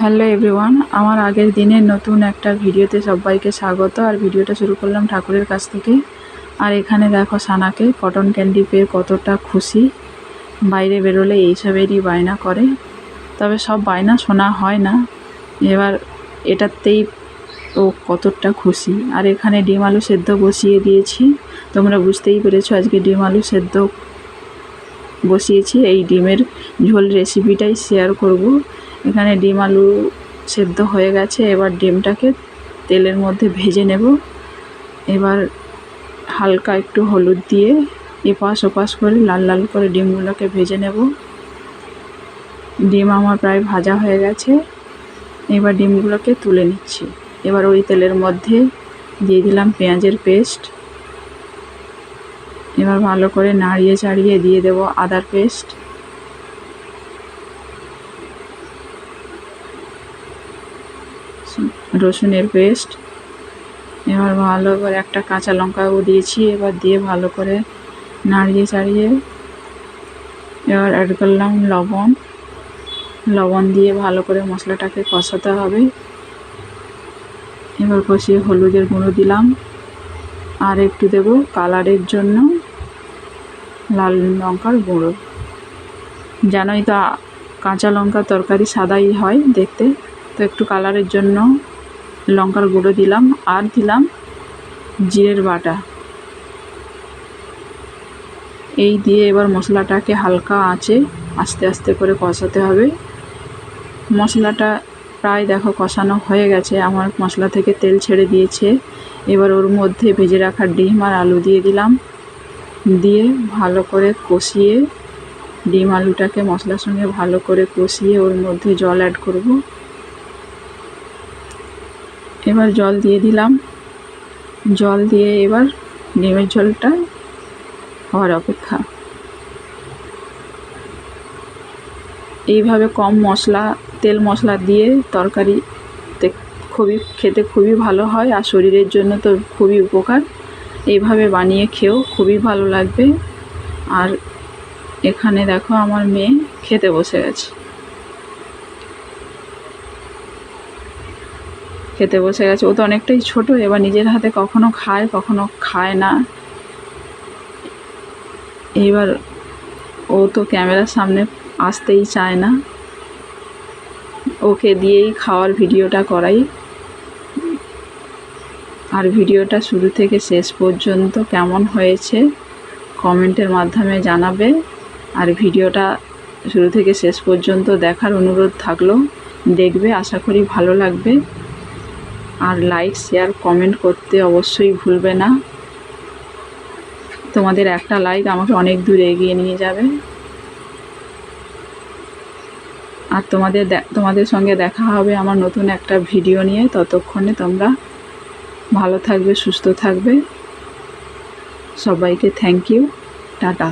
Hello everyone, আমার আগের দিনের নতুন একটা ভিডিওতে সবাইকে স্বাগত। আর ভিডিওটা শুরু করলাম ঠাকুরের কাছ থেকে। আর এখানে দেখো সানাকে কটন ক্যান্ডি পেয়ে কতটা খুশি। বাইরে বেরোলে এইসবেরই বায়না করে, তবে সব বায়না শোনা হয় না। এবার এটাতেই ও কতটা খুশি। আর এখানে ডিম আলু সেদ্ধ বসিয়ে দিয়েছি। তোমরা বুঝতেই পেরেছো আজকে ডিম আলু সেদ্ধ বসিয়েছি। এই ডিমের ঝোল রেসিপিটাই শেয়ার করব। এখানে ডিম আলু সেদ্ধ হয়ে গেছে, এবার ডিমটাকে তেলের মধ্যে ভেজে নেব। এবার হালকা একটু হলুদ দিয়ে এপাশ ওপাশ করে লাল লাল করে ডিমগুলোকে ভেজে নেব। ডিম আমার প্রায় ভাজা হয়ে গেছে, এবার ডিমগুলোকে তুলে নিচ্ছি। এবার ওই তেলের মধ্যে দিয়ে দিলাম পেঁয়াজের পেস্ট। এবার ভালো করে নাড়িয়ে চাড়িয়ে দিয়ে দেব আদার পেস্ট। রসুনের পেস্ট। এবার ভালো করে একটা কাঁচা লঙ্কাও দিয়েছি। এবার দিয়ে ভালো করে নাড়িয়ে চাড়িয়ে এবার অ্যাড করলাম লবণ দিয়ে ভালো করে মশলাটাকে কষাতে হবে। এবার কষিয়ে হলুদের গুঁড়ো দিলাম, আর একটু দেব কালারের জন্য লাল লঙ্কার গুঁড়ো। জানোই তো কাঁচা লঙ্কা তরকারি সাদাই হয় দেখতে, তো একটু কালারের জন্য লঙ্কার গুঁড়ো দিলাম। আর দিলাম জিরের বাটা। এই দিয়ে এবার মশলাটাকে হালকা আঁচে আস্তে আস্তে করে কষাতে হবে। মশলাটা প্রায় দেখো কষানো হয়ে গেছে, আমার মশলা থেকে তেল ছেড়ে দিয়েছে। এবার ওর মধ্যে ভেজে রাখা ডিম আর আলু দিয়ে দিলাম। দিয়ে ভালো করে কষিয়ে ডিম আলুটাকে মশলার সঙ্গে ভালো করে কষিয়ে ওর মধ্যে জল অ্যাড করব। এবার জল দিয়ে দিলাম। জল দিয়ে এবার ডিমের ঝোলটা হওয়ার অপেক্ষা। এইভাবে কম মশলা তেল মশলা দিয়ে তরকারিতে খেতে খুবই ভালো হয়, আর শরীরের জন্য তো খুবই উপকার। এইভাবে বানিয়ে খেয়েও খুবই ভালো লাগবে। আর এখানে দেখো আমার মেয়ে খেতে বসে গেছে। ও তো অনেকটাই ছোট, এবার নিজের হাতে কখনো খায় কখনো খায় না। এবার ও তো ক্যামেরার সামনে আসতেই চায় না, ওকে দিয়েই খাওয়ার ভিডিওটা করাই। আর ভিডিওটা শুরু থেকে শেষ পর্যন্ত কেমন হয়েছে কমেন্টের মাধ্যমে জানাবে। আর ভিডিওটা শুরু থেকে শেষ পর্যন্ত দেখার অনুরোধ থাকলো, দেখবে, আশা করি ভালো লাগবে। আর লাইক শেয়ার কমেন্ট করতে অবশ্যই ভুলবে না। তোমাদের একটা লাইক আমাকে অনেক দূর এগিয়ে নিয়ে যাবে। আর তোমাদের সঙ্গে দেখা হবে আমার নতুন একটা ভিডিও নিয়ে। ততক্ষণে তোমরা ভালো থাকবে, সুস্থ থাকবে। সবাইকে থ্যাংক ইউ, টাটা।